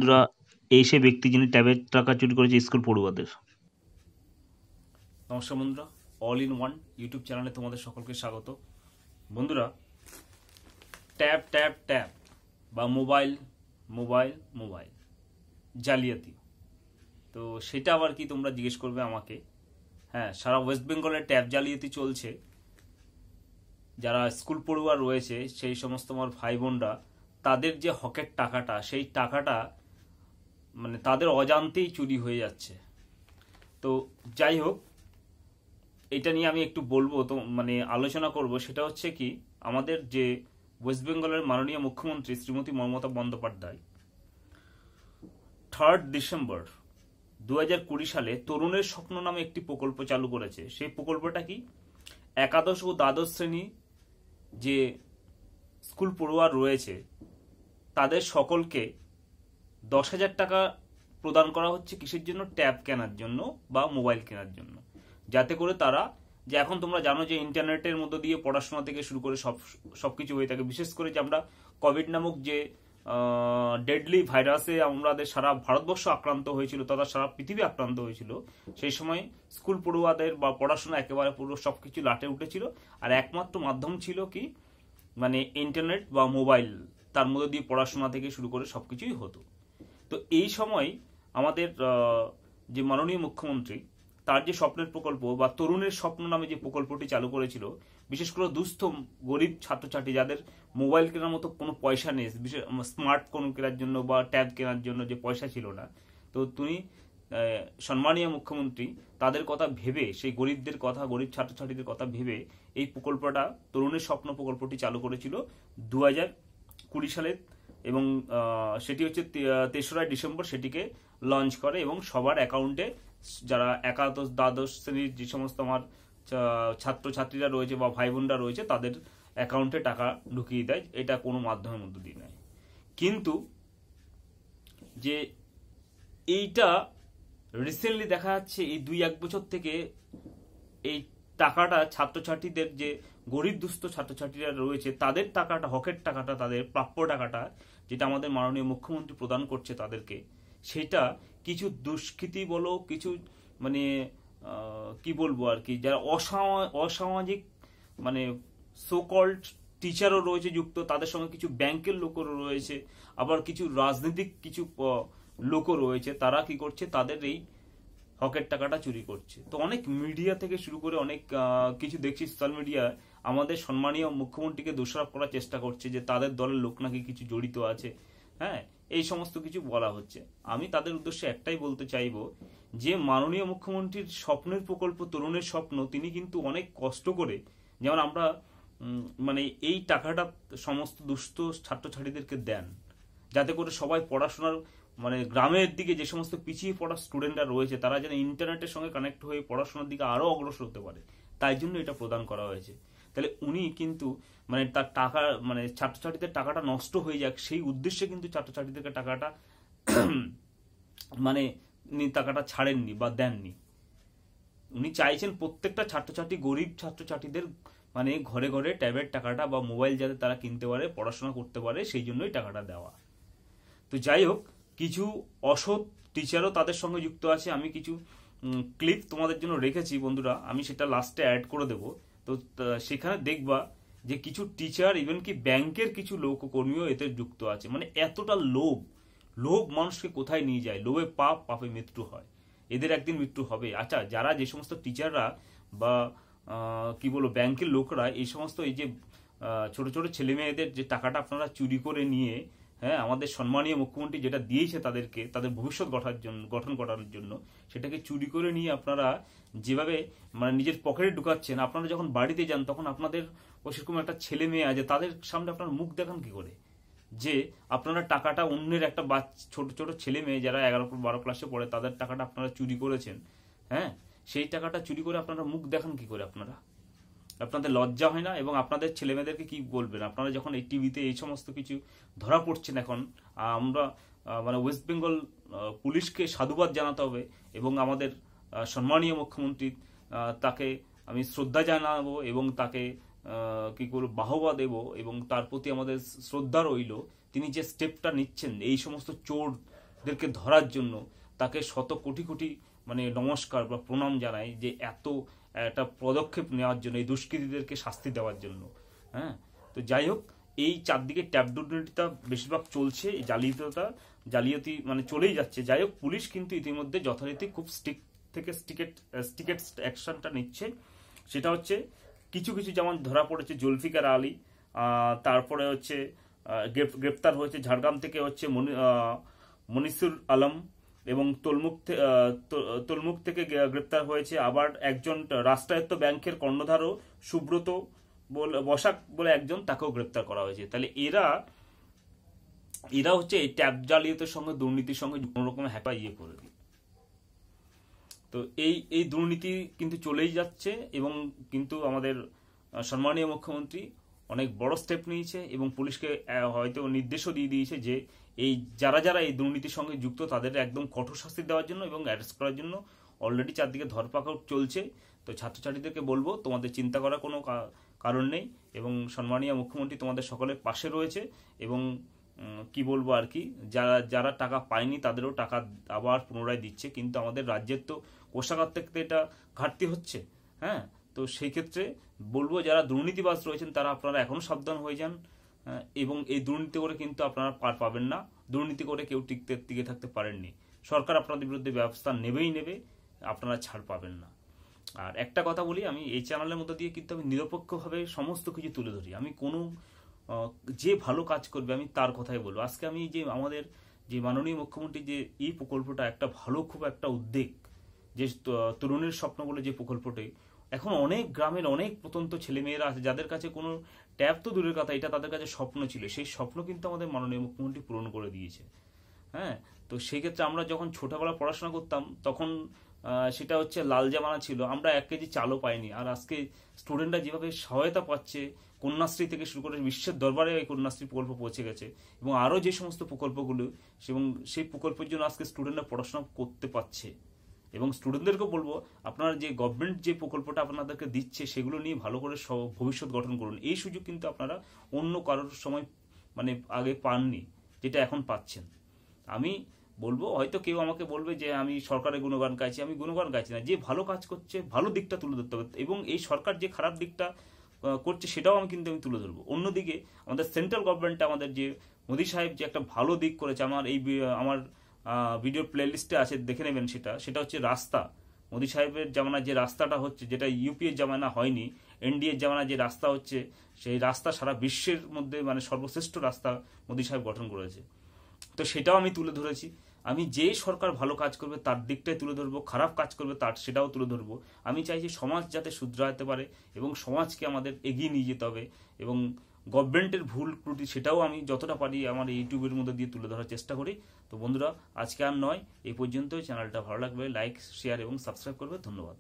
বন্ধুরা, এই সে ব্যক্তি যিনি ট্যাবের টাকা চুরি করেছে স্কুল পড়ুয়াদের। নমস্কার বন্ধুরা, অল ইন ওয়ান ইউটিউব চ্যানেলে তোমাদের সকলকে স্বাগত। বন্ধুরা, ট্যাব ট্যাব ট্যাব বা মোবাইল মোবাইল মোবাইল জালিয়াতি, তো সেটা আবার কি তোমরা জিজ্ঞেস করবে আমাকে। হ্যাঁ, সারা ওয়েস্ট বেঙ্গলে ট্যাব জালিয়াতি চলছে। যারা স্কুল পড়ুয়া রয়েছে সেই সমস্ত আমার ভাই বোনরা, তাদের যে হকের টাকাটা, সেই টাকাটা মানে তাদের অজান্তেই চুরি হয়ে যাচ্ছে। তো যাই হোক, এটা নিয়ে আমি একটু বলবো, তো মানে আলোচনা করব। সেটা হচ্ছে কি, আমাদের যে ওয়েস্ট বেঙ্গলের মাননীয় মুখ্যমন্ত্রী শ্রীমতী মমতা বন্দ্যোপাধ্যায় 3 ডিসেম্বর 2020 সালে তরুণের স্বপ্ন নামে একটি প্রকল্প চালু করেছে। সেই প্রকল্পটা কি, একাদশ ও দ্বাদশ শ্রেণী যে স্কুল পড়ুয়া রয়েছে তাদের সকলকে 10,000 টাকা প্রদান করা হচ্ছে। কিসের জন্য? ট্যাব কেনার জন্য বা মোবাইল কেনার জন্য, যাতে করে তারা, যে এখন তোমরা জানো যে ইন্টারনেটের মধ্য দিয়ে পড়াশোনা থেকে শুরু করে সবকিছু হয়ে থাকে। বিশেষ করে যে আমরা কোভিড নামক যে ডেডলি ভাইরাসে আমাদের সারা ভারতবর্ষ আক্রান্ত হয়েছিল তথা সারা পৃথিবী আক্রান্ত হয়েছিল, সেই সময় স্কুল পড়ুয়াদের বা পড়াশোনা একেবারে পুরো সবকিছু লাটে উঠেছিল। আর একমাত্র মাধ্যম ছিল কি, মানে ইন্টারনেট বা মোবাইল, তার মধ্যে দিয়ে পড়াশোনা থেকে শুরু করে সবকিছুই হতো। তো এই সময় আমাদের যে মাননীয় মুখ্যমন্ত্রী, তার যে স্বপ্নের প্রকল্প বা তরুণের স্বপ্ন নামে যে প্রকল্পটি চালু করেছিল, বিশেষ করে দুস্থ গরিব ছাত্রছাত্রী যাদের মোবাইল কেনার মতো কোনো পয়সা নেই, বিশেষ স্মার্টফোন কেনার জন্য বা ট্যাব কেনার জন্য যে পয়সা ছিল না, তো তিনি সম্মানীয় মুখ্যমন্ত্রী তাদের কথা ভেবে, সেই গরিবদের কথা, গরিব ছাত্রছাত্রীদের কথা ভেবে এই প্রকল্পটা, তরুণের স্বপ্ন প্রকল্পটি চালু করেছিল 2020 সালে। এবং সেটি হচ্ছে 3রা ডিসেম্বর সেটিকে লঞ্চ করে এবং সবার অ্যাকাউন্টে, যারা একাদশ দ্বাদশ শ্রেণীর যে সমস্ত আমার ছাত্রছাত্রীরা রয়েছে বা ভাই বোনরা রয়েছে, তাদের অ্যাকাউন্টে টাকা ঢুকিয়ে দেয়। এটা কোনো মাধ্যমের মধ্যে দিয়ে নেয়। কিন্তু যে এইটা রিসেন্টলি দেখা যাচ্ছে, এই 2-1 বছর থেকে এই টাকাটা ছাত্রছাত্রীদের, যে গরিব দুস্থ ছাত্রছাত্রীরা রয়েছে তাদের টাকাটা, হকের টাকাটা, তাদের প্রাপ্য টাকাটা যেটা আমাদের মাননীয় মুখ্যমন্ত্রী প্রদান করছে তাদেরকে, সেটা কিছু দুষ্কৃতী বলো, কিছু মানে কি বলবো আর কি, যারা অসামাজিক মানে সো কল্ড টিচারও রয়েছে যুক্ত, তাদের সঙ্গে কিছু ব্যাংকের লোকও রয়েছে, আবার কিছু রাজনৈতিক কিছু লোকও রয়েছে, তারা কি করছে, তাদের এই হকের টাকাটা চুরি করছে। তো অনেক মিডিয়া থেকে শুরু করে অনেক কিছু দেখছি সোশ্যাল মিডিয়া আমাদের সম্মানীয় মুখ্যমন্ত্রীকে দোষারোপ করার চেষ্টা করছে যে তাদের দলের লোক নাকি কিছু জড়িত আছে। হ্যাঁ, এই সমস্ত কিছু বলা হচ্ছে। আমি তাদের উদ্দেশ্যে একটাই বলতে চাইবো, যে মাননীয় মুখ্যমন্ত্রীর স্বপ্নের প্রকল্প তরুণের স্বপ্ন, তিনি কিন্তু অনেক কষ্ট করে, যেমন আমরা মানে এই টাকাটা সমস্ত দুস্থ ছাত্রছাত্রীদেরকে দেন, যাতে করে সবাই পড়াশোনার, মানে গ্রামের দিকে যে সমস্ত পিছিয়ে পড়া স্টুডেন্টরা রয়েছে তারা যেন ইন্টারনেটের সঙ্গে কানেক্ট হয়ে পড়াশোনার দিকে আরো অগ্রসর হতে পারে, তাই জন্য এটা প্রদান করা হয়েছে। তাহলে উনি কিন্তু মানে তার টাকা, মানে ছাত্রছাত্রীদের টাকাটা নষ্ট হয়ে যাক সেই উদ্দেশ্যে কিন্তু ছাত্রছাত্রীদেরকে টাকাটা মানে টাকাটা ছাড়েননি বা দেননি। উনি চাইছেন প্রত্যেকটা ছাত্রছাত্রী, গরিব ছাত্রছাত্রীদের মানে ঘরে ঘরে ট্যাবের টাকাটা বা মোবাইল যাতে তারা কিনতে পারে, পড়াশোনা করতে পারে, সেই জন্যই টাকাটা দেওয়া। তো যাই হোক, কিছু অসৎ টিচারও তাদের সঙ্গে যুক্ত আছে। আমি কিছু ক্লিপ তোমাদের জন্য রেখেছি বন্ধুরা, আমি সেটা লাস্টে অ্যাড করে দেব। তো সেখানে দেখবা যে কিছু টিচার, ইভেন কি ব্যাংকের কিছু লোক কর্মীও এতে যুক্ত আছে। মানে এতটা লোভ, লোভ মানুষকে কোথায় নিয়ে যায়। লোভে পাপ, পাপে মৃত্যু হয়, এদের একদিন মৃত্যু হবে। আচ্ছা, যারা যে সমস্ত টিচাররা বা কি বলবো ব্যাংকের লোকরা এই সমস্ত, এই যে ছোট ছোট ছেলে মেয়েদের যে টাকাটা আপনারা চুরি করে নিয়ে, হ্যাঁ, আমাদের সম্মানীয় মুখ্যমন্ত্রী যেটা দিয়েছে তাদেরকে, তাদের ভবিষ্যৎ গঠন করার জন্য, সেটাকে চুরি করে নিয়ে আপনারা যেভাবে মানে নিজের পকেটে ঢুকাচ্ছেন, আপনারা যখন বাড়িতে যান তখন আপনাদের সেরকম একটা ছেলে মেয়ে আছে, তাদের সামনে আপনার মুখ দেখান কি করে, যে আপনারা টাকাটা অন্যের একটা ছোট ছোট ছেলে মেয়ে যারা 11-12 ক্লাসে পড়ে, তাদের টাকাটা আপনারা চুরি করেছেন। হ্যাঁ, সেই টাকাটা চুরি করে আপনারা মুখ দেখান কি করে? আপনাদের লজ্জা হয় না? এবং আপনাদের ছেলে মেয়েদেরকে কি বলবেন আপনারা যখন এই টিভিতে এই সমস্ত কিছু ধরা পড়ছেন? এখন আমরা মানে ওয়েস্ট বেঙ্গল পুলিশকে সাধুবাদ জানাতে হবে এবং আমাদের সম্মানীয় মুখ্যমন্ত্রী, তাকে আমি শ্রদ্ধা জানাবো এবং তাকে কি করবো, বাহবা দেব এবং তার প্রতি আমাদের শ্রদ্ধা রইল। তিনি যে স্টেপটা নিচ্ছেন এই সমস্ত চোর দুষ্কৃতীদেরকে ধরার জন্য তাকে শত কোটি কোটি মানে নমস্কার বা প্রণাম জানাই যে এত একটা পদক্ষেপ নেওয়ার জন্য, এই দুষ্কৃতীদেরকে শাস্তি দেওয়ার জন্য। হ্যাঁ, তো যাই হোক, এই চারদিকে ট্যাপ দুর্নীতিটা বেশিরভাগ চলছে, এই জালিয়াতি মানে চলেই যাচ্ছে। যাই হোক, পুলিশ কিন্তু ইতিমধ্যে যথারীতি খুব স্টিকেট অ্যাকশনটা নিচ্ছে। সেটা হচ্ছে কিছু কিছু যেমন ধরা পড়েছে জুলফিকার আলী, তারপরে হচ্ছে গ্রেপ্তার হয়েছে ঝাড়গ্রাম থেকে হচ্ছে মনিসুর আলম, এবং তলমুখ থেকে গ্রেপ্তার হয়েছে আবার একজন রাষ্ট্রায়ত্ত ব্যাংকের কর্ণধারও সুব্রত বসাক বলে একজন, তাকেও গ্রেপ্তার করা হয়েছে। তাহলে এরা হচ্ছে এই ট্যাব জালিয়াতির সঙ্গে দুর্নীতির সঙ্গে কোনো রকমের হ্যাপা করে দিই। তো এই দুর্নীতি কিন্তু চলেই যাচ্ছে, এবং কিন্তু আমাদের সম্মানীয় মুখ্যমন্ত্রী অনেক বড় স্টেপ নিয়েছে এবং পুলিশকে হয়তো নির্দেশও দিয়ে দিয়েছে যে এই যারা এই দুর্নীতির সঙ্গে যুক্ত তাদের একদম কঠোর শাস্তি দেওয়ার জন্য এবং অ্যারেস্ট করার জন্য। অলরেডি চারদিকে ধরপাকড় চলছে। তো ছাত্রছাত্রীদেরকে বলবো, তোমাদের চিন্তা করার কোনো কারণ নেই, এবং সম্মানীয় মুখ্যমন্ত্রী তোমাদের সকলের পাশে রয়েছে। এবং কি বলবো আর কি, যারা টাকা পায়নি তাদেরও টাকা আবার পুনরায় দিচ্ছে, কিন্তু আমাদের রাজ্যের তো কোষাগার থেকে এটা ঘাটতি হচ্ছে। হ্যাঁ, তো সেই ক্ষেত্রে বলবো যারা দুর্নীতিবাজ রয়েছেন তারা আপনারা এখনো সাবধান হয়ে যান, এবং এই দুর্নীতি করে কিন্তু আপনারা পার পাবেন না। দুর্নীতি করে কেউ টিকে থাকতে পারেননি। সরকার আপনাদের বিরুদ্ধে ব্যবস্থা নেবেই নেবে, আপনারা ছাড় পাবেন না। আর একটা কথা বলি, আমি এই চ্যানেলের মধ্যে দিয়ে কিন্তু আমি নিরপেক্ষভাবে সমস্ত কিছু তুলে ধরি। আমি কোনো যে ভালো কাজ করবে আমি তার কথাই বলবো। আজকে আমি যে আমাদের যে মাননীয় মুখ্যমন্ত্রী যে এই প্রকল্পটা একটা ভালো, খুব একটা উদ্যোগ, যে তরুণের স্বপ্ন বলে যে প্রকল্পটি, এখন অনেক গ্রামের অনেক প্রত্যন্ত ছেলেমেয়েরা আছে যাদের কাছে কোনো ট্যাব তো দূরের কথা, এটা তাদের কাছে স্বপ্ন ছিল। সেই স্বপ্ন কিন্তু আমাদের মাননীয় মুখ্যমন্ত্রী পূরণ করে দিয়েছে। হ্যাঁ, তো সেই ক্ষেত্রে আমরা যখন ছোটবেলা পড়াশোনা করতাম তখন সেটা হচ্ছে লাল জামানা ছিল, আমরা 1 কেজি চালও পাইনি। আর আজকে স্টুডেন্টরা যেভাবে সহায়তা পাচ্ছে, কন্যাশ্রী থেকে শুরু করে বিশ্বের দরবারে এই কন্যাশ্রী প্রকল্প পৌঁছে গেছে, এবং আরও যে সমস্ত প্রকল্পগুলো, এবং সেই প্রকল্পের জন্য আজকে স্টুডেন্টরা পড়াশোনা করতে পারছে। এবং স্টুডেন্টদেরকে বলবো, আপনারা যে গভর্নমেন্ট যে প্রকল্পটা আপনাদেরকে দিচ্ছে সেগুলো নিয়ে ভালো করে ভবিষ্যৎ গঠন করুন। এই সুযোগ কিন্তু আপনারা অন্য কারোর সময় মানে আগে পাননি, যেটা এখন পাচ্ছেন। আমি বলবো, হয়তো কেউ আমাকে বলবে যে আমি সরকারের গুণগান গাইছি, আমি গুণগান গাইছি না। যে ভালো কাজ করছে ভালো দিকটা তুলে ধরতে হবে, এবং এই সরকার যে খারাপ দিকটা করছে সেটাও আমি তুলে ধরবো। অন্যদিকে আমাদের সেন্ট্রাল গভর্নমেন্ট, আমাদের যে মোদী সাহেব যে একটা ভালো দিক করেছে, আমার ভিডিও প্লেলিস্টে আছে, দেখে নেবেন। সেটা হচ্ছে রাস্তা। মোদী সাহেবের জামানায় যে রাস্তাটা হচ্ছে, যেটা ইউপিএর জামানা হয়নি, এনডিএর জামানায় যে রাস্তা হচ্ছে, সেই রাস্তা সারা বিশ্বের মধ্যে মানে সর্বশ্রেষ্ঠ রাস্তা মোদী সাহেব গঠন করেছে। তো সেটাও আমি তুলে ধরেছি। আমি যে সরকার ভালো কাজ করবে তার দিকটাই তুলে ধরবো, খারাপ কাজ করবে সেটাও তুলে ধরবো। আমি চাইছি সমাজ যাতে শুধরাতে পারে, এবং সমাজকে আমাদের এগিয়ে নিয়ে যেতে হবে, এবং গভর্নমেন্টের ভুল ত্রুটি সেটাও আমি যতটা পারি আমার ইউটিউবের মধ্যে দিয়ে তুলে ধরার চেষ্টা করি। তো বন্ধুরা, আজকে আর নয়, এই পর্যন্তই। চ্যানেলটা ভালো লাগবে লাইক, শেয়ার এবং সাবস্ক্রাইব করবে। ধন্যবাদ।